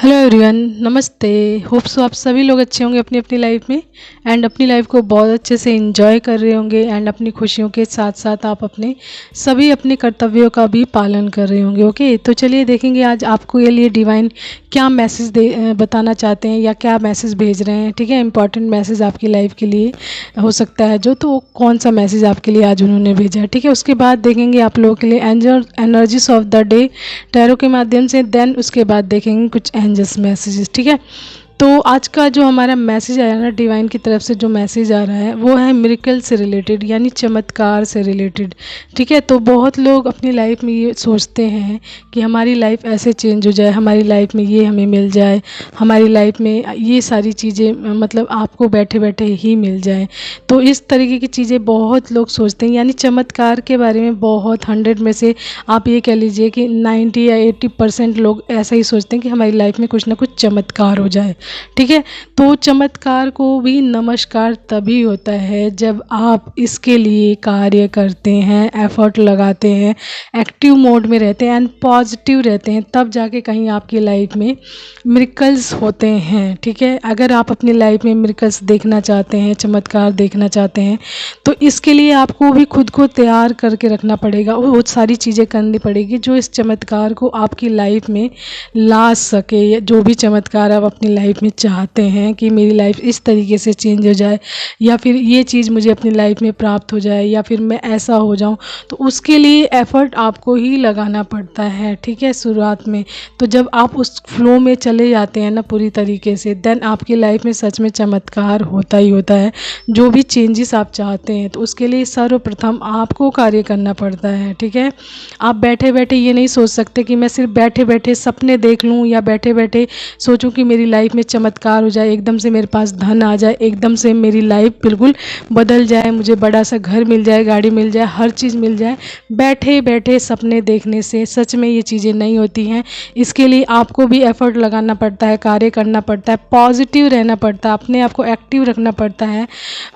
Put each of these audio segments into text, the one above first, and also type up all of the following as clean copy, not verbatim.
Hello everyone, नमस्ते। Hope so आप सभी लोग अच्छे होंगे अपनी अपनी लाइफ में एंड अपनी लाइफ को बहुत अच्छे से एंजॉय कर रहे होंगे एंड अपनी खुशियों के साथ साथ आप अपने कर्तव्यों का भी पालन कर रहे होंगे। ओके, तो चलिए देखेंगे आज आपको ये लिए डिवाइन क्या मैसेज बताना चाहते हैं या क्या मैसेज भेज रहे हैं। ठीक है, इंपॉर्टेंट मैसेज आपकी लाइफ के लिए हो सकता है जो, तो कौन सा मैसेज आपके लिए आज उन्होंने भेजा है। ठीक है, उसके बाद देखेंगे आप लोगों के लिए angel energies of the day tarot के माध्यम से, देन उसके बाद देखेंगे कुछ एंजल्स मैसेजेस। ठीक है, तो आज का जो हमारा मैसेज आया ना डिवाइन की तरफ से, जो मैसेज आ रहा है वो है मिरेकल से रिलेटेड, यानी चमत्कार से रिलेटेड। ठीक है, तो बहुत लोग अपनी लाइफ में ये सोचते हैं कि हमारी लाइफ ऐसे चेंज हो जाए, हमारी लाइफ में ये हमें मिल जाए, हमारी लाइफ में ये सारी चीज़ें मतलब आपको बैठे बैठे ही मिल जाए। तो इस तरीके की चीज़ें बहुत लोग सोचते हैं, यानी चमत्कार के बारे में बहुत 100 में से आप ये कह लीजिए कि 90 या 80% लोग ऐसा ही सोचते हैं कि हमारी लाइफ में कुछ ना कुछ चमत्कार हो जाए। ठीक है, तो चमत्कार को भी नमस्कार तभी होता है जब आप इसके लिए कार्य करते हैं, एफर्ट लगाते हैं, एक्टिव मोड में रहते हैं एंड पॉजिटिव रहते हैं, तब जाके कहीं आपकी लाइफ में मिरेकल्स होते हैं। ठीक है, अगर आप अपनी लाइफ में मिरेकल्स देखना चाहते हैं, चमत्कार देखना चाहते हैं, तो इसके लिए आपको भी खुद को तैयार करके रखना पड़ेगा और बहुत सारी चीज़ें करनी पड़ेगी जो इस चमत्कार को आपकी लाइफ में ला सके। जो भी चमत्कार आप अपनी लाइफ में चाहते हैं कि मेरी लाइफ इस तरीके से चेंज हो जाए, या फिर ये चीज़ मुझे अपनी लाइफ में प्राप्त हो जाए, या फिर मैं ऐसा हो जाऊं, तो उसके लिए एफर्ट आपको ही लगाना पड़ता है। ठीक है, शुरुआत में तो जब आप उस फ्लो में चले जाते हैं ना पूरी तरीके से, देन आपकी लाइफ में सच में चमत्कार होता ही होता है। जो भी चेंजेस आप चाहते हैं तो उसके लिए सर्वप्रथम आपको कार्य करना पड़ता है। ठीक है, आप बैठे बैठे ये नहीं सोच सकते कि मैं सिर्फ बैठे बैठे सपने देख लूँ या बैठे बैठे सोचूं कि मेरी लाइफ में चमत्कार हो जाए, एकदम से मेरे पास धन आ जाए, एकदम से मेरी लाइफ बिल्कुल बदल जाए, मुझे बड़ा सा घर मिल जाए, गाड़ी मिल जाए, हर चीज़ मिल जाए। बैठे बैठे सपने देखने से सच में ये चीज़ें नहीं होती हैं। इसके लिए आपको भी एफर्ट लगाना पड़ता है, कार्य करना पड़ता है, पॉजिटिव रहना पड़ता है, अपने आप को एक्टिव रखना पड़ता है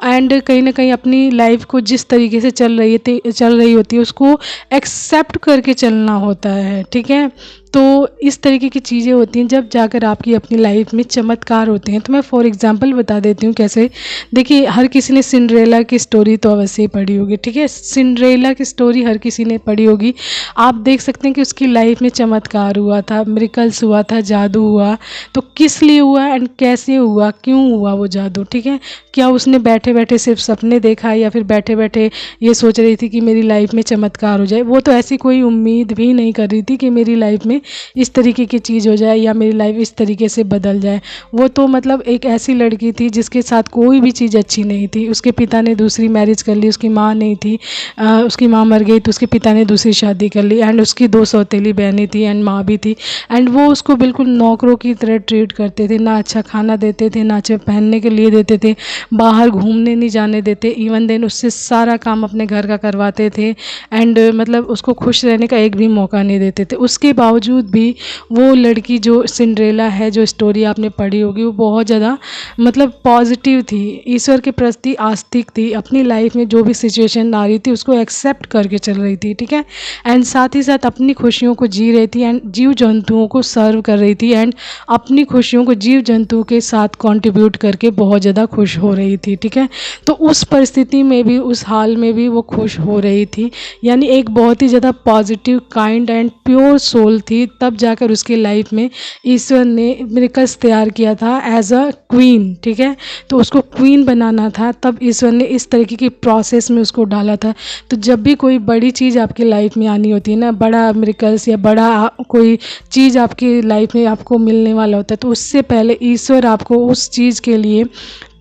एंड कहीं ना कहीं अपनी लाइफ को जिस तरीके से चल रही होती है उसको एक्सेप्ट करके चलना होता है। ठीक है, तो इस तरीके की चीज़ें होती हैं जब जाकर आपकी अपनी लाइफ में चमत्कार होते हैं। तो मैं फॉर एग्जांपल बता देती हूँ कैसे। देखिए, हर किसी ने सिंड्रेला की स्टोरी तो अवश्य ही पढ़ी होगी। ठीक है, सिंड्रेला की स्टोरी हर किसी ने पढ़ी होगी। आप देख सकते हैं कि उसकी लाइफ में चमत्कार हुआ था, मिरेकल्स हुआ था, जादू हुआ। तो किस लिए हुआ एंड कैसे हुआ, क्यों हुआ वो जादू। ठीक है, क्या उसने बैठे बैठे सिर्फ सपने देखा, या फिर बैठे बैठे ये सोच रही थी कि मेरी लाइफ में चमत्कार हो जाए। वो तो ऐसी कोई उम्मीद भी नहीं कर रही थी कि मेरी लाइफ में इस तरीके की चीज़ हो जाए या मेरी लाइफ इस तरीके से बदल जाए। वो तो मतलब एक ऐसी लड़की थी जिसके साथ कोई भी चीज़ अच्छी नहीं थी। उसके पिता ने दूसरी मैरिज कर ली, उसकी माँ नहीं थी, उसकी माँ मर गई तो उसके पिता ने दूसरी शादी कर ली एंड उसकी 2 सौतेली बहनें थी एंड माँ भी थी एंड वो उसको बिल्कुल नौकरों की तरह ट्रीट करते थे। ना अच्छा खाना देते थे, ना अच्छे पहनने के लिए देते थे, बाहर घूमने नहीं जाने देते, इवन देन उससे सारा काम अपने घर का करवाते थे एंड मतलब उसको खुश रहने का एक भी मौका नहीं देते थे। उसके बावजूद भी वो लड़की जो सिंड्रेला है, जो स्टोरी आपने पढ़ी होगी, वो बहुत ज़्यादा मतलब पॉजिटिव थी, ईश्वर के प्रति आस्तिक थी, अपनी लाइफ में जो भी सिचुएशन आ रही थी उसको एक्सेप्ट करके चल रही थी। ठीक है, एंड साथ ही साथ अपनी खुशियों को जी रही थी एंड जीव जंतुओं को सर्व कर रही थी एंड अपनी खुशियों को जीव जंतुओं के साथ कंट्रीब्यूट करके बहुत ज़्यादा खुश हो रही थी। ठीक है, तो उस परिस्थिति में भी, उस हाल में भी वो खुश हो रही थी, यानी एक बहुत ही ज़्यादा positive, kind and pure soul थी। तब जाकर उसकी लाइफ में ईश्वर ने मिरेकल्स तैयार किया था एज अ क्वीन। ठीक है, तो उसको क्वीन बनाना था, तब ईश्वर ने इस तरीके की प्रोसेस में उसको डाला था। तो जब भी कोई बड़ी चीज़ आपकी लाइफ में आनी होती है ना, बड़ा मिरेकल्स या बड़ा कोई चीज़ आपकी लाइफ में आपको मिलने वाला होता है, तो उससे पहले ईश्वर आपको उस चीज़ के लिए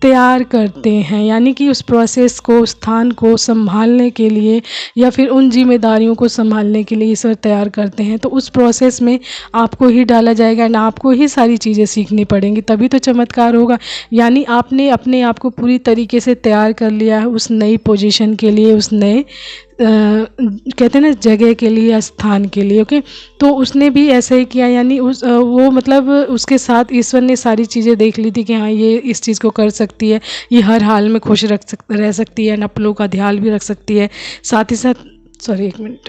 तैयार करते हैं, यानी कि उस प्रोसेस को, स्थान को संभालने के लिए या फिर उन जिम्मेदारियों को संभालने के लिए ईश्वर तैयार करते हैं। तो उस प्रोसेस में आपको ही डाला जाएगा एंड आपको ही सारी चीज़ें सीखनी पड़ेंगी, तभी तो चमत्कार होगा। यानी आपने अपने आप को पूरी तरीके से तैयार कर लिया है उस नई पोजीशन के लिए, उस नए कहते हैं ना जगह के लिए या स्थान के लिए। ओके, तो उसने भी ऐसा ही किया, यानी वो मतलब उसके साथ ईश्वर ने सारी चीज़ें देख ली थी कि हाँ ये इस चीज़ को कर सकती है, ये हर हाल में खुश रह सकती है, आप लोगों का ध्यान भी रख सकती है। साथ ही साथ एक मिनट,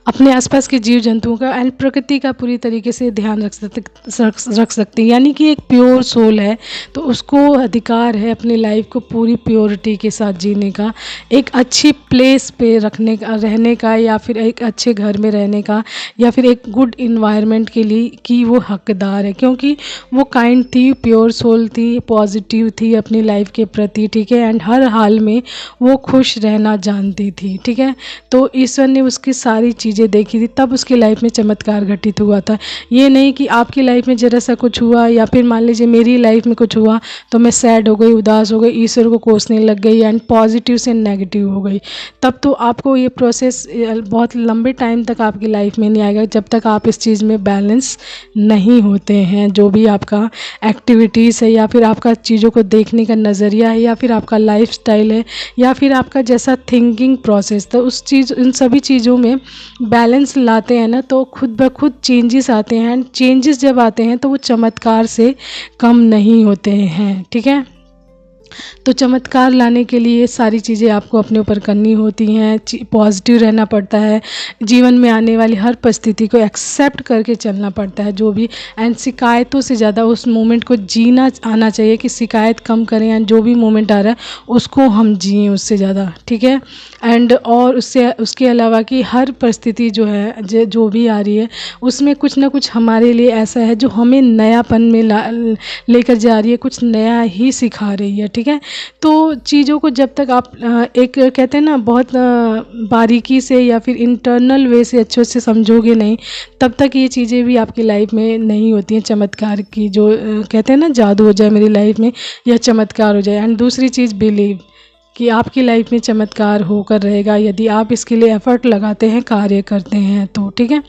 अपने आसपास के जीव जंतुओं का एंड प्रकृति का पूरी तरीके से ध्यान रख सकते हैं। यानी कि एक प्योर सोल है तो उसको अधिकार है अपनी लाइफ को पूरी प्योरिटी के साथ जीने का, एक अच्छी प्लेस पे रखने का, रहने का, या फिर एक अच्छे घर में रहने का, या फिर एक गुड इन्वायरमेंट के लिए कि वो हकदार है, क्योंकि वो काइंड थी, प्योर सोल थी, पॉजिटिव थी अपनी लाइफ के प्रति, ठीक है। एंड हर हाल में वो खुश रहना जानती थी, ठीक है। तो ईश्वर ने उसकी सारी चीज़ें देखी थी, तब उसकी लाइफ में चमत्कार घटित हुआ था। ये नहीं कि आपकी लाइफ में ज़रा सा कुछ हुआ, या फिर मान लीजिए मेरी लाइफ में कुछ हुआ तो मैं सैड हो गई, उदास हो गई, ईश्वर को कोसने लग गई एंड पॉजिटिव से नेगेटिव हो गई। तब तो आपको ये प्रोसेस बहुत लंबे टाइम तक आपकी लाइफ में नहीं आएगा, जब तक आप इस चीज़ में बैलेंस नहीं होते हैं। जो भी आपका एक्टिविटीज़ है, या फिर आपका चीज़ों को देखने का नज़रिया है, या फिर आपका लाइफ स्टाइल है, या फिर आपका जैसा थिंकिंग प्रोसेस, तो उन सभी चीज़ों में बैलेंस लाते हैं ना, तो खुद ब खुद चेंजेस आते हैं। एंड चेंजेस जब आते हैं तो वो चमत्कार से कम नहीं होते हैं, ठीक है। तो चमत्कार लाने के लिए सारी चीज़ें आपको अपने ऊपर करनी होती हैं, पॉजिटिव रहना पड़ता है, जीवन में आने वाली हर परिस्थिति को एक्सेप्ट करके चलना पड़ता है जो भी। एंड शिकायतों से ज़्यादा उस मोमेंट को जीना आना चाहिए, कि शिकायत कम करें एंड जो भी मोमेंट आ रहा है उसको हम जिएँ उससे ज़्यादा, ठीक है। एंड और उसके अलावा कि हर परिस्थिति जो है जो भी आ रही है उसमें कुछ ना कुछ हमारे लिए ऐसा है जो हमें नयापन में लेकर जा रही है, कुछ नया ही सिखा रही है, ठीक है। तो चीज़ों को जब तक आप एक कहते हैं ना बहुत बारीकी से या फिर इंटरनल वे से अच्छे से समझोगे नहीं, तब तक ये चीज़ें भी आपकी लाइफ में नहीं होती हैं चमत्कार की। जो कहते हैं ना जादू हो जाए मेरी लाइफ में या चमत्कार हो जाए। एंड दूसरी चीज़ बिलीव, कि आपकी लाइफ में चमत्कार होकर रहेगा यदि आप इसके लिए एफर्ट लगाते हैं, कार्य करते हैं तो, ठीक है।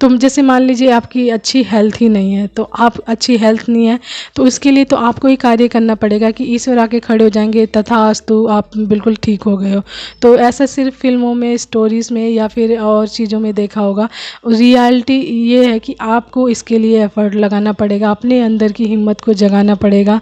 तुम जैसे मान लीजिए आपकी अच्छी हेल्थ ही नहीं है, तो आप अच्छी हेल्थ नहीं है तो इसके लिए तो आपको ही कार्य करना पड़ेगा कि ईश्वर आके खड़े हो जाएंगे, तथास्तु आप बिल्कुल ठीक हो गए हो। तो ऐसा सिर्फ फिल्मों में, स्टोरीज़ में या फिर और चीज़ों में देखा होगा। रियलिटी ये है कि आपको इसके लिए एफर्ट लगाना पड़ेगा, अपने अंदर की हिम्मत को जगाना पड़ेगा,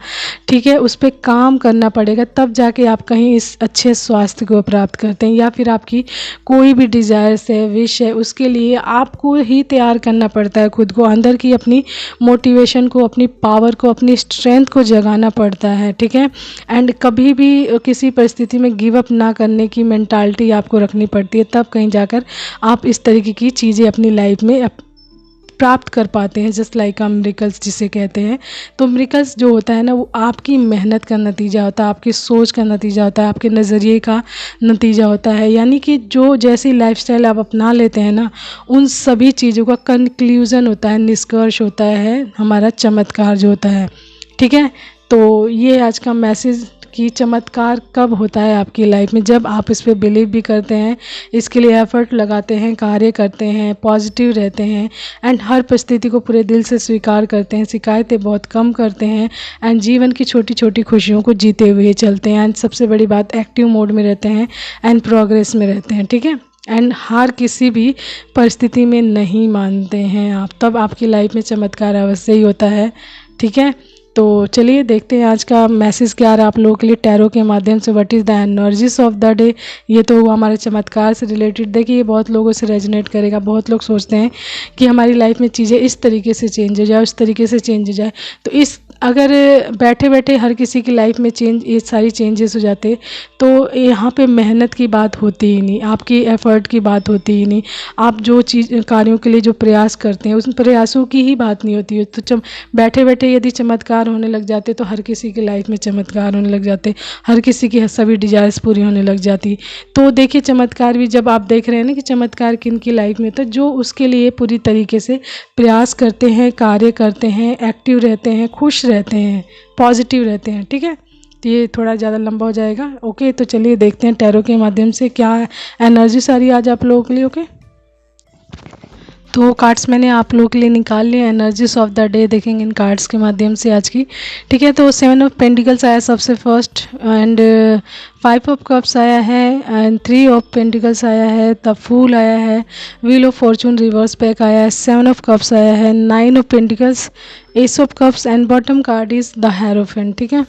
ठीक है, उस पर काम करना पड़ेगा, तब जाके आप कहीं इस अच्छे स्वास्थ्य को प्राप्त करते हैं। या फिर आपकी कोई भी डिज़ायर्स है, विश है, उसके लिए आपको ही तैयार करना पड़ता है खुद को, अंदर की अपनी मोटिवेशन को, अपनी पावर को, अपनी स्ट्रेंथ को जगाना पड़ता है, ठीक है। एंड कभी भी किसी परिस्थिति में गिव अप ना करने की मेंटालिटी आपको रखनी पड़ती है, तब कहीं जाकर आप इस तरीके की चीज़ें अपनी लाइफ में प्राप्त कर पाते हैं। जस्ट लाइक मिरेकल्स जिसे कहते हैं। तो मिरेकल्स जो होता है ना, वो आपकी मेहनत का नतीजा होता है, आपकी सोच का नतीजा होता है, आपके नज़रिए का नतीजा होता है। यानी कि जो जैसी लाइफस्टाइल आप अपना लेते हैं ना, उन सभी चीज़ों का कंक्लूज़न होता है, निष्कर्ष होता है हमारा चमत्कार जो होता है, ठीक है। तो ये आज का मैसेज कि चमत्कार कब होता है आपकी लाइफ में, जब आप इस पे बिलीव भी करते हैं, इसके लिए एफर्ट लगाते हैं, कार्य करते हैं, पॉजिटिव रहते हैं एंड हर परिस्थिति को पूरे दिल से स्वीकार करते हैं, शिकायतें बहुत कम करते हैं एंड जीवन की छोटी छोटी खुशियों को जीते हुए चलते हैं। एंड सबसे बड़ी बात, एक्टिव मोड में रहते हैं एंड प्रोग्रेस में रहते हैं, ठीक है। एंड हार किसी भी परिस्थिति में नहीं मानते हैं आप, तब आपकी लाइफ में चमत्कार अवश्य ही होता है, ठीक है। तो चलिए देखते हैं आज का मैसेज क्या आ रहा है आप लोगों के लिए टैरो के माध्यम से। What is the energies of the day, ये तो हुआ हमारे चमत्कार से रिलेटेड। देखिए ये बहुत लोगों से रेजोनेट करेगा। बहुत लोग सोचते हैं कि हमारी लाइफ में चीज़ें इस तरीके से चेंज हो जाए, उस तरीके से चेंज हो जाए। तो इस अगर बैठे बैठे हर किसी की लाइफ में ये सारी चेंजेस हो जाते तो यहाँ पे मेहनत की बात होती ही नहीं, आपकी एफ़र्ट की बात होती ही नहीं, आप जो चीज़ कार्यों के लिए जो प्रयास करते हैं उस प्रयासों की ही बात नहीं होती है। तो बैठे बैठे यदि चमत्कार होने लग जाते तो हर किसी की लाइफ में चमत्कार होने लग जाते, हर किसी की सभी डिज़ायर्स पूरी होने लग जाती। तो देखिए चमत्कार भी जब आप देख रहे हैं ना कि चमत्कार किन की लाइफ में, तो जो उसके लिए पूरी तरीके से प्रयास करते हैं, कार्य करते हैं, एक्टिव रहते हैं, खुश रहते हैं, पॉजिटिव रहते हैं, ठीक है। तो ये थोड़ा ज़्यादा लंबा हो जाएगा। ओके, तो चलिए देखते हैं टैरो के माध्यम से क्या एनर्जी सारी आज आप लोगों के लिए। ओके, तो कार्ड्स मैंने आप लोगों के लिए निकाल लिए, एनर्जीज ऑफ द डे देखेंगे इन कार्ड्स के माध्यम से आज की, ठीक है। तो 7 ऑफ पेंटिकल्स आया सबसे फर्स्ट एंड 5 ऑफ कप्स आया है एंड 3 ऑफ पेंटिकल्स आया है, द फूल आया है, wheel of Fortune reverse pack आया है, 7 ऑफ कप्स आया है, 9 of pentacles, S of cups and bottom card is the hierophant, ठीक है।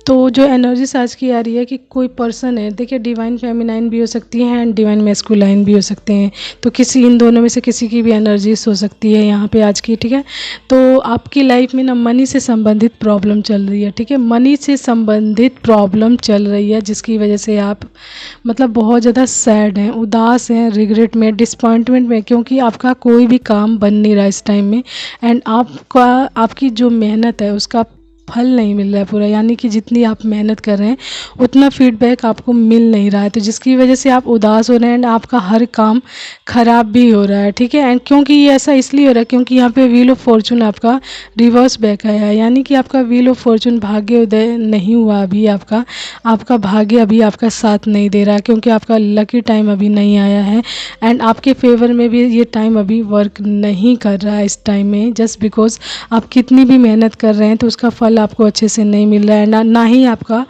तो जो एनर्जीज आज की आ रही है कि कोई पर्सन है, देखिए डिवाइन फेमिनाइन भी हो सकती है एंड डिवाइन मैस्कुलाइन भी हो सकते हैं, तो किसी इन दोनों में से किसी की भी एनर्जीज हो सकती है यहाँ पे आज की, ठीक है। तो आपकी लाइफ में ना मनी से संबंधित प्रॉब्लम चल रही है, ठीक है, मनी से संबंधित प्रॉब्लम चल रही है, जिसकी वजह से आप मतलब बहुत ज़्यादा सैड हैं, उदास हैं, रिग्रेट में, डिसपॉइंटमेंट में, क्योंकि आपका कोई भी काम बन नहीं रहा इस टाइम में एंड आपकी जो मेहनत है उसका फल नहीं मिल रहा है पूरा, यानी कि जितनी आप मेहनत कर रहे हैं उतना फीडबैक आपको मिल नहीं रहा है, तो जिसकी वजह से आप उदास हो रहे हैं एंड आपका हर काम ख़राब भी हो रहा है, ठीक है। एंड क्योंकि ये ऐसा इसलिए हो रहा है क्योंकि यहाँ पे व्हील ऑफ फॉर्चून आपका रिवर्स बैक आया है, यानी कि आपका व्हील ऑफ फॉर्चून भाग्य उदय नहीं हुआ अभी, आपका भाग्य अभी आपका साथ नहीं दे रहा है, क्योंकि आपका लकी टाइम अभी नहीं आया है एंड आपके फेवर में भी ये टाइम अभी वर्क नहीं कर रहा है इस टाइम में, जस्ट बिकॉज आप कितनी भी मेहनत कर रहे हैं तो उसका फल आपको अच्छे से नहीं मिल रहा है, ना ही आपका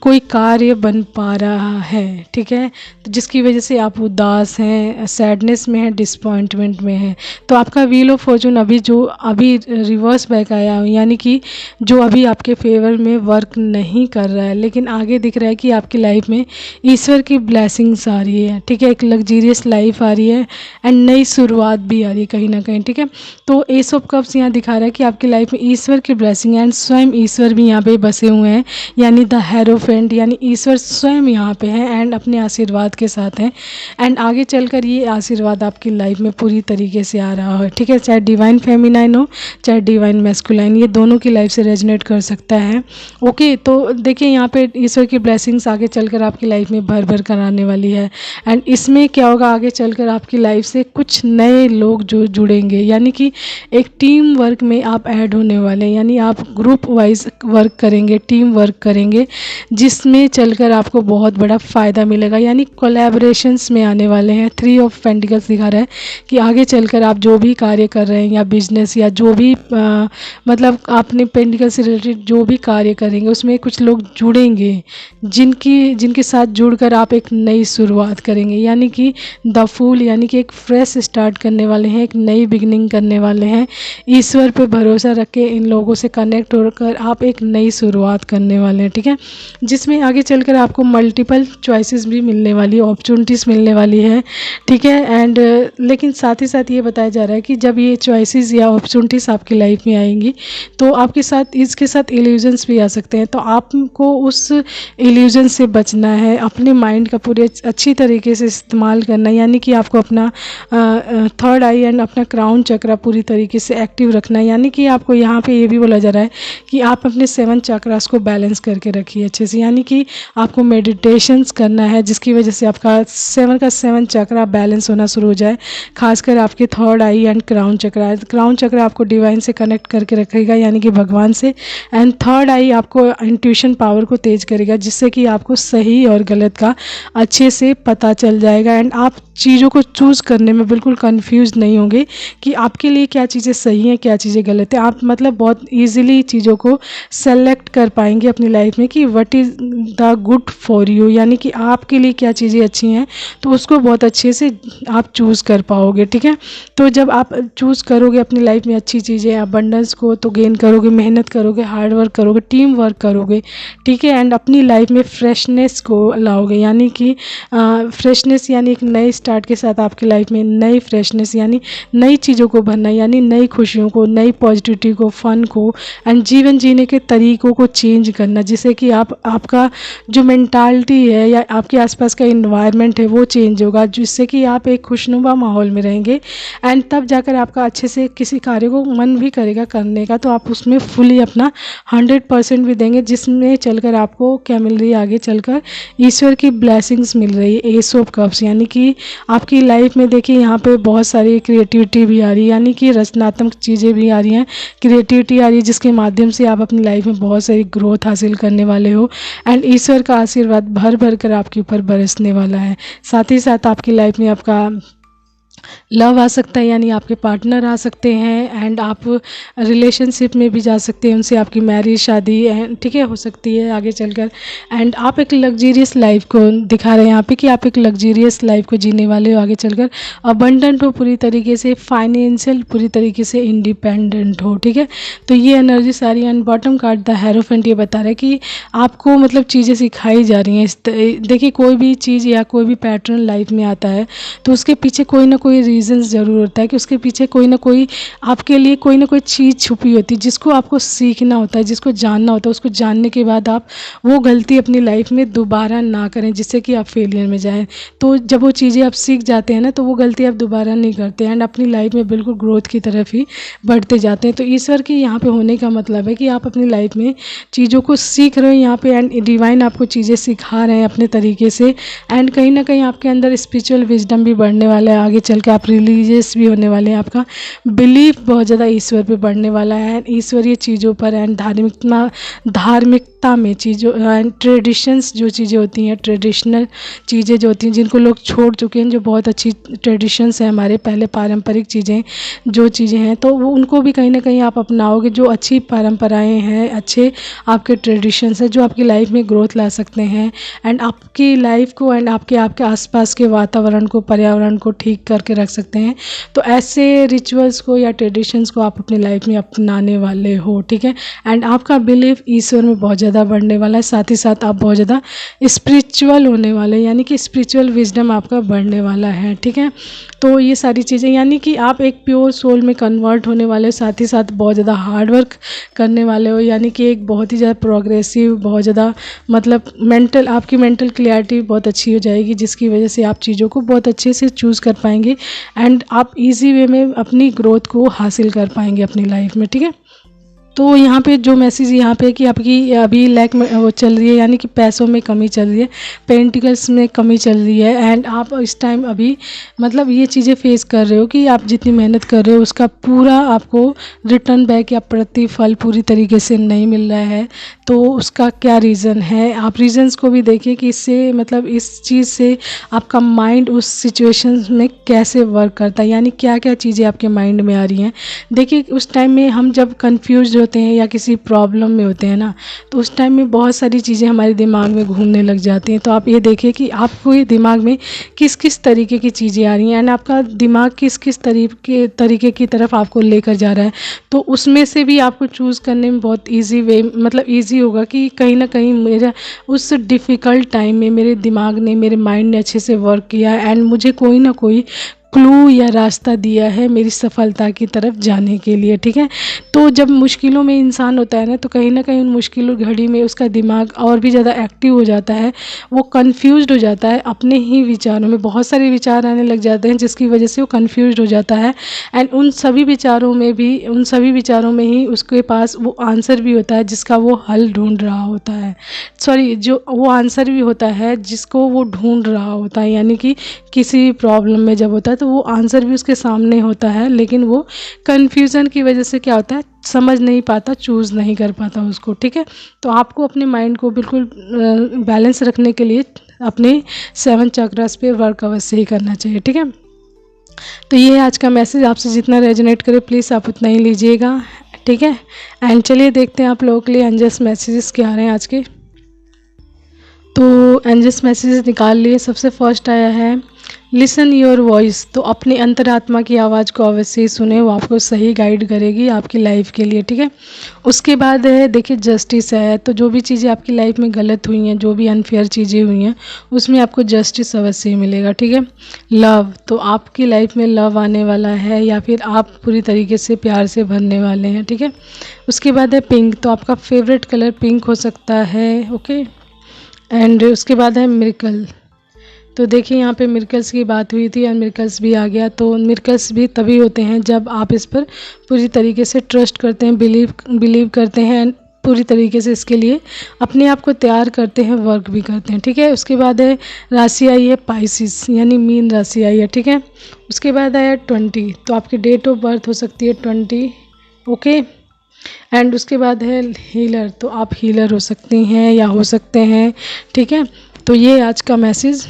कोई कार्य बन पा रहा है, ठीक है। तो जिसकी वजह से आप उदास हैं, सैडनेस में हैं, डिसपॉइंटमेंट में हैं। तो आपका व्हील ऑफ फॉर्चून अभी रिवर्स बैक आया है, यानी कि जो अभी आपके फेवर में वर्क नहीं कर रहा है, लेकिन आगे दिख रहा है कि आपकी लाइफ में ईश्वर की ब्लेसिंग्स आ रही है, ठीक है, एक लग्जीरियस लाइफ आ रही है एंड नई शुरुआत भी आ रही है कहीं ना कहीं, ठीक है। तो एस ऑफ कप्स यहाँ दिखा रहा है कि आपकी लाइफ में ईश्वर की ब्लेसिंग एंड स्वयं ईश्वर भी यहाँ पे बसे हुए हैं, यानी द हेरोफेंट, यानी ईश्वर स्वयं यहाँ पे हैं एंड अपने आशीर्वाद के साथ हैं एंड आगे चलकर ये आशीर्वाद आपकी लाइफ में पूरी तरीके से आ रहा है, ठीक है, चाहे डिवाइन फेमिनाइन हो चाहे डिवाइन मैस्कुलाइन, ये दोनों की लाइफ से रेजोनेट कर सकता है। ओके, तो देखिए यहाँ पे ईश्वर की ब्लेसिंग्स आगे चलकर आपकी लाइफ में भर भर कर आने वाली है एंड इसमें क्या होगा, आगे चलकर आपकी लाइफ से कुछ नए लोग जो जुड़ेंगे, यानी कि एक टीम वर्क में आप ऐड होने वाले हैं, यानी आप ग्रुप वाइज वर्क करेंगे, टीम वर्क करेंगे, जिसमें चलकर आपको बहुत बड़ा फ़ायदा मिलेगा, यानी कोलैबोरेशंस में आने वाले हैं। 3 ऑफ पेंटिकल्स दिखा रहा है कि आगे चलकर आप जो भी कार्य कर रहे हैं या बिजनेस या जो भी मतलब आपने पेंटिकल से रिलेटेड जो भी कार्य करेंगे उसमें कुछ लोग जुड़ेंगे, जिनके साथ जुड़कर आप एक नई शुरुआत करेंगे, यानी कि द फूल, यानी कि एक फ्रेश स्टार्ट करने वाले हैं, एक नई बिगनिंग करने वाले हैं। ईश्वर पे भरोसा रख के इन लोगों से कनेक्ट होकर आप एक नई शुरुआत करने वाले हैं, ठीक है, जिसमें आगे चलकर आपको मल्टीपल चॉइसेस भी मिलने वाली है, अपॉर्चुनिटीज़ मिलने वाली है, ठीक है। एंड लेकिन साथ ही साथ ये बताया जा रहा है कि जब ये चॉइसेस या अपॉर्चुनिटीज़ आपकी लाइफ में आएंगी तो आपके साथ इसके साथ इल्यूजन्स भी आ सकते हैं, तो आपको उस इल्यूजन से बचना है, अपने माइंड का पूरे अच्छी तरीके से इस्तेमाल करना है, यानी कि आपको अपना थर्ड आई एंड अपना क्राउन चक्रा पूरी तरीके से एक्टिव रखना है, यानी कि आपको यहाँ पे ये भी बोला जा रहा है कि आप अपने 7 चक्रास को बैलेंस करके रखिए अच्छे से, यानी कि आपको मेडिटेशंस करना है जिसकी वजह से आपका 7 चक्रा बैलेंस होना शुरू हो जाए, खासकर आपके थर्ड आई एंड क्राउन चक्रा आपको डिवाइन से कनेक्ट करके रखेगा, यानी कि भगवान से, एंड थर्ड आई आपको इंट्यूशन पावर को तेज करेगा, जिससे कि आपको सही और गलत का अच्छे से पता चल जाएगा एंड आप चीज़ों को चूज़ करने में बिल्कुल कंफ्यूज नहीं होंगे कि आपके लिए क्या चीज़ें सही हैं क्या चीज़ें गलत हैं, आप मतलब बहुत इजीली चीज़ों को सेलेक्ट कर पाएंगे अपनी लाइफ में कि what is the good for you, यानी कि आपके लिए क्या चीज़ें अच्छी हैं तो उसको बहुत अच्छे से आप चूज़ कर पाओगे, ठीक है। तो जब आप चूज़ करोगे अपनी लाइफ में अच्छी चीज़ें, अबंडेंस को तो गेन करोगे, मेहनत करोगे, हार्ड वर्क करोगे, टीम वर्क करोगे, ठीक है, एंड अपनी लाइफ में फ्रेशनेस को लाओगे, यानी कि फ्रेशनेस यानी एक नए स्टार्ट के साथ आपकी लाइफ में नई फ्रेशनेस, यानी नई चीज़ों को भरना, यानी नई खुशियों को, नई पॉजिटिविटी को, फन को एंड जीवन जीने के तरीक़ों को चेंज करना, जिससे कि आपका जो मेंटालिटी है या आपके आसपास का इन्वायरमेंट है वो चेंज होगा, जिससे कि आप एक खुशनुमा माहौल में रहेंगे एंड तब जाकर आपका अच्छे से किसी कार्य को मन भी करेगा करने का, तो आप उसमें फुली अपना 100% भी देंगे, जिसमें चलकर आपको क्या मिल रही है, आगे चलकर ईश्वर की ब्लेसिंग्स मिल रही है, एस ऑफ कप्स, यानी कि आपकी लाइफ में देखिए यहाँ पे बहुत सारी क्रिएटिविटी भी आ रही है, यानी कि रचनात्मक चीज़ें भी आ रही हैं, क्रिएटिविटी आ रही है, जिसके माध्यम से आप अपनी लाइफ में बहुत सारी ग्रोथ हासिल करने वाले हो एंड ईश्वर का आशीर्वाद भर भर कर आपके ऊपर बरसने वाला है। साथ ही साथ आपकी लाइफ में आपका लव आ सकता है, यानी आपके पार्टनर आ सकते हैं, एंड आप रिलेशनशिप में भी जा सकते हैं, उनसे आपकी मैरिज शादी ठीक है हो सकती है आगे चलकर। एंड आप एक लग्जीरियस लाइफ को दिखा रहे हैं यहाँ पे कि आप एक लग्जीरियस लाइफ को जीने वाले हो आगे चलकर। अबंडेंट हो पूरी तरीके से, फाइनेंशियल पूरी तरीके से इंडिपेंडेंट हो, ठीक है। तो ये एनर्जी सारी, and bottom card the hierophant ये बता रहा है कि आपको मतलब चीज़ें सिखाई जा रही हैं। देखिए कोई भी चीज़ या कोई भी पैटर्न लाइफ में आता है तो उसके पीछे कोई ना कोई रीज़न्स ज़रूर होता है, कि उसके पीछे कोई ना कोई आपके लिए कोई ना कोई चीज़ छुपी होती है जिसको आपको सीखना होता है, जिसको जानना होता है। उसको जानने के बाद आप वो गलती अपनी लाइफ में दोबारा ना करें जिससे कि आप फेलियर में जाएं। तो जब वो चीज़ें आप सीख जाते हैं ना तो वो गलती आप दोबारा नहीं करते एंड अपनी लाइफ में बिल्कुल ग्रोथ की तरफ ही बढ़ते जाते हैं। तो ईश्वर की यहाँ पे होने का मतलब है कि आप अपनी लाइफ में चीज़ों को सीख रहे हो यहाँ पे, एंड डिवाइन आपको चीज़ें सिखा रहे हैं अपने तरीके से। एंड कहीं ना कहीं आपके अंदर स्पिरिचुअल विजडम भी बढ़ने वाला है, आगे चल के आप रिलीजियस भी होने वाले हैं। आपका बिलीफ बहुत ज़्यादा ईश्वर पे बढ़ने वाला है, एंड ईश्वरीय चीज़ों पर एंड धार्मिकता में चीज़ों एंड ट्रेडिशंस जो चीज़ें होती हैं, ट्रेडिशनल चीज़ें जो होती हैं जिनको लोग छोड़ चुके हैं, जो बहुत अच्छी ट्रेडिशंस हैं हमारे पहले पारंपरिक चीज़ें जो चीज़ें हैं, तो वो उनको भी कहीं ना कहीं आप अपनाओगे। जो अच्छी परंपराएं हैं, अच्छे आपके ट्रेडिशंस हैं जो आपकी लाइफ में ग्रोथ ला सकते हैं एंड आपकी लाइफ को एंड आपके आसपास के वातावरण को, पर्यावरण को ठीक करके रख सकते हैं। तो ऐसे रिचुअल्स को या ट्रेडिशंस को आप अपनी लाइफ में अपनाने वाले हो, ठीक है। एंड आपका बिलीफ ईश्वर में बहुत ज़्यादा बढ़ने वाला है, साथ ही साथ आप बहुत ज़्यादा स्पिरिचुअल होने वाले हैं, यानी कि स्पिरिचुअल विजडम आपका बढ़ने वाला है, ठीक है। तो ये सारी चीज़ें यानी कि आप एक प्योर सोल में कन्वर्ट होने वाले, साथ ही साथ बहुत ज़्यादा हार्ड वर्क करने वाले हो, यानी कि एक बहुत ही ज़्यादा प्रोग्रेसिव, बहुत ज़्यादा मतलब आपकी मेंटल क्लियरिटी बहुत अच्छी हो जाएगी जिसकी वजह से आप चीज़ों को बहुत अच्छे से चूज़ कर पाएंगे एंड आप इजी वे में अपनी ग्रोथ को हासिल कर पाएंगे अपनी लाइफ में, ठीक है। तो यहाँ पे जो मैसेज यहाँ पे कि आपकी अभी लैक में वो चल रही है, यानी कि पैसों में कमी चल रही है, पेंटिकल्स में कमी चल रही है, एंड आप इस टाइम अभी मतलब ये चीज़ें फेस कर रहे हो कि आप जितनी मेहनत कर रहे हो उसका पूरा आपको रिटर्न बैक या प्रतिफल पूरी तरीके से नहीं मिल रहा है। तो उसका क्या रीज़न है, आप रीज़न्स को भी देखिए कि इससे मतलब इस चीज़ से आपका माइंड उस सिचुएशन में कैसे वर्क करता है, यानी क्या क्या चीज़ें आपके माइंड में आ रही हैं। देखिए उस टाइम में हम जब कंफ्यूज होते हैं या किसी प्रॉब्लम में होते हैं ना, तो उस टाइम में बहुत सारी चीज़ें हमारे दिमाग में घूमने लग जाती हैं। तो आप ये देखिए कि आपको ये दिमाग में किस किस तरीके की चीज़ें आ रही हैं एंड आपका दिमाग किस किस तरीके की तरफ आपको लेकर जा रहा है। तो उसमें से भी आपको चूज़ करने में बहुत ईजी वे मतलब ईजी होगा कि कहीं ना कहीं मेरा उस डिफ़िकल्ट टाइम में मेरे दिमाग ने, मेरे माइंड ने अच्छे से वर्क किया एंड मुझे कोई ना कोई क्लू या रास्ता दिया है मेरी सफलता की तरफ जाने के लिए, ठीक है। तो जब मुश्किलों में इंसान होता है ना, तो कहीं ना कहीं उन मुश्किलों घड़ी में उसका दिमाग और भी ज़्यादा एक्टिव हो जाता है, वो कन्फ्यूज्ड हो जाता है अपने ही विचारों में, बहुत सारे विचार आने लग जाते हैं जिसकी वजह से वो कन्फ्यूज्ड हो जाता है एंड उन सभी विचारों में ही उसके पास वो आंसर भी होता है जिसका वो हल ढूंढ रहा होता है, जो वो आंसर भी होता है जिसको वो ढूंढ रहा होता है। यानी कि किसी प्रॉब्लम में जब होता है तो वो आंसर भी उसके सामने होता है, लेकिन वो कन्फ्यूज़न की वजह से क्या होता है, समझ नहीं पाता, चूज़ नहीं कर पाता उसको, ठीक है। तो आपको अपने माइंड को बिल्कुल बैलेंस रखने के लिए अपने 7 चक्रास पे वर्क अवश्य ही करना चाहिए, ठीक है। तो ये है आज का मैसेज, आपसे जितना रेजोनेट करे प्लीज़ आप उतना ही लीजिएगा, ठीक है। एंड चलिए देखते हैं आप लोगों के लिए एंजल्स मैसेजेस क्या आ रहे हैं आज के। तो एंजल्स मैसेजेस निकाल लिए। सबसे फर्स्ट आया है लिसन योर वॉइस। तो अपनी अंतरात्मा की आवाज़ को अवश्य सुने, वो आपको सही गाइड करेगी आपकी लाइफ के लिए, ठीक है। उसके बाद है देखिए जस्टिस है। तो जो भी चीज़ें आपकी लाइफ में गलत हुई हैं, जो भी अनफेयर चीज़ें हुई हैं, उसमें आपको जस्टिस अवश्य ही मिलेगा, ठीक है। लव, तो आपकी लाइफ में लव आने वाला है या फिर आप पूरी तरीके से प्यार से भरने वाले हैं, ठीक है। उसके बाद है पिंक। तो आपका फेवरेट कलर पिंक हो सकता है, ओके। एंड उसके बाद है मिरेकल। तो देखिए यहाँ पे मिरेकल्स की बात हुई थी और मिरेकल्स भी आ गया। तो मिरेकल्स भी तभी होते हैं जब आप इस पर पूरी तरीके से ट्रस्ट करते हैं, बिलीव करते हैं एंड पूरी तरीके से इसके लिए अपने आप को तैयार करते हैं, वर्क भी करते हैं, ठीक है। उसके बाद है राशि आई है पाइसिस, यानी मीन राशि आई है, ठीक है। उसके बाद आया 20। तो आपकी डेट ऑफ बर्थ हो सकती है 20, ओके। एंड उसके बाद है हीलर। तो आप हीलर हो सकती हैं या हो सकते हैं, ठीक है। तो ये आज का मैसेज।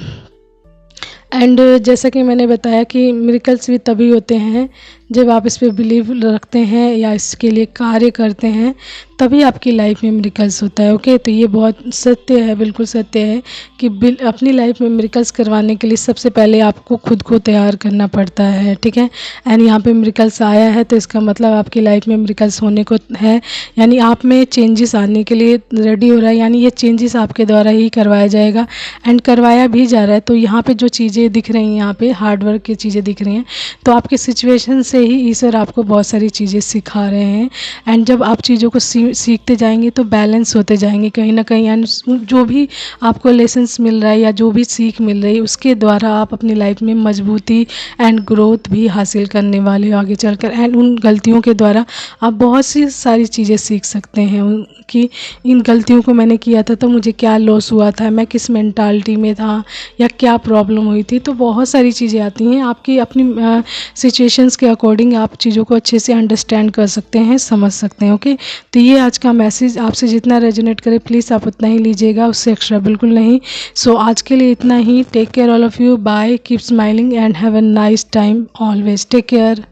एंड जैसा कि मैंने बताया कि मिरेकल्स भी तभी होते हैं जब आप इस पे बिलीव रखते हैं या इसके लिए कार्य करते हैं, तभी आपकी लाइफ में मिरेकल्स होता है। ओके, तो ये बहुत सत्य है, बिल्कुल सत्य है कि अपनी लाइफ में मिरेकल्स करवाने के लिए सबसे पहले आपको खुद को तैयार करना पड़ता है। ठीक है, एंड यहाँ पे मिरेकल्स आया है तो इसका मतलब आपकी लाइफ में मिरेकल्स होने को है, यानी आप में चेंजेस आने के लिए रेडी हो रहा है, यानी ये चेंजेस आपके द्वारा ही करवाया जाएगा एंड करवाया भी जा रहा है। तो यहाँ पे जो चीज़ें दिख रही हैं, यहाँ पे हार्ड वर्क की चीज़ें दिख रही हैं, तो आपके सिचुएशन से ही ईश्वर आपको बहुत सारी चीज़ें सिखा रहे हैं। एंड जब आप चीज़ों को सीखते जाएंगे तो बैलेंस होते जाएंगे कहीं ना कहीं, एंड जो भी आपको लेसन्स मिल रहा है या जो भी सीख मिल रही है उसके द्वारा आप अपनी लाइफ में मजबूती एंड ग्रोथ भी हासिल करने वाले हो आगे चलकर। एंड उन गलतियों के द्वारा आप बहुत सी सारी चीज़ें सीख सकते हैं कि इन गलतियों को मैंने किया था तो मुझे क्या लॉस हुआ था, मैं किस मेंटालिटी में था या क्या प्रॉब्लम हुई थी। तो बहुत सारी चीज़ें आती हैं, आपकी अपनी सिचुएशंस के अकॉर्डिंग आप चीज़ों को अच्छे से अंडरस्टैंड कर सकते हैं, समझ सकते हैं। ओके, तो ये आज का मैसेज आपसे जितना रेजोनेट करे प्लीज़ आप उतना ही लीजिएगा, उससे एक्स्ट्रा बिल्कुल नहीं। सो आज के लिए इतना ही। Take care all of you, bye, keep smiling and have a nice time always. Take care.